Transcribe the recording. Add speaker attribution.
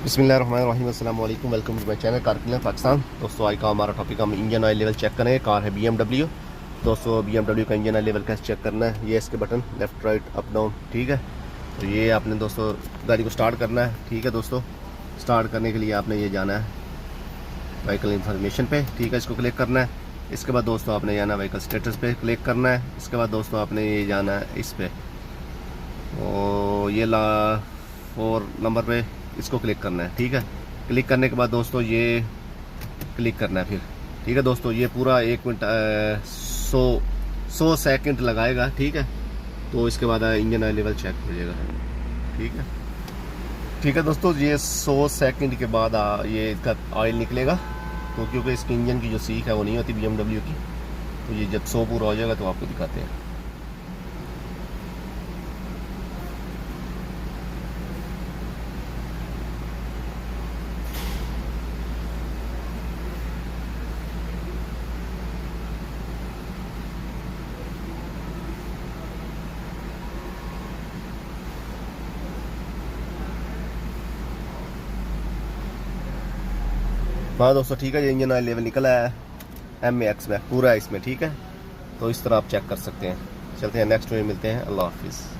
Speaker 1: बिस्मिल्लाहिर्रहमानिर्रहीम अस्सलाम वालेकुम। Welcome to my channel car cleaner Pakistan. दोस्तों आज का हमारा टॉपिक हम इंजन ऑयल लेवल चेक करें। कार है BMW। दोस्तों BMW का इंजन ऑयल लेवल कैसे चेक करना है, ये इसके button left right up down, ठीक है। तो ये आपने दोस्तों गाड़ी को स्टार्ट करना है, ठीक है। दोस्तों स्टार्ट करने के लिए आपने ये जाना है व्हीकल इन्फॉर्मेशन पे, ठीक है, इसको क्लिक करना है। इसके बाद दोस्तों आपने जाना है व्हीकल स्टेटस पे क्लिक करना है। इसके बाद दोस्तों आपने ये जाना है इस पे और ये 4 नंबर पे इसको क्लिक करना है, ठीक है। क्लिक करने के बाद दोस्तों ये क्लिक करना है फिर, ठीक है। दोस्तों ये पूरा 1 मिनट 100 सेकंड लगाएगा, ठीक है। तो इसके बाद इंजन ऑयल लेवल चेक हो जाएगा, ठीक है। ठीक है दोस्तों, ये 100 सेकंड के बाद ये इसका ऑयल निकलेगा। तो क्योंकि इसके इंजन की जो सीख है वो नहीं होती BMW की, तो ये जब 100 पूरा हो जाएगा तो आपको दिखाते हैं। हाँ दोस्तों ठीक है, ये इंजन ऑयल लेवल निकला है MAX में पूरा है इसमें, ठीक है। तो इस तरह आप चेक कर सकते हैं। चलते हैं नेक्स्ट में मिलते हैं। अल्लाह हाफिज़।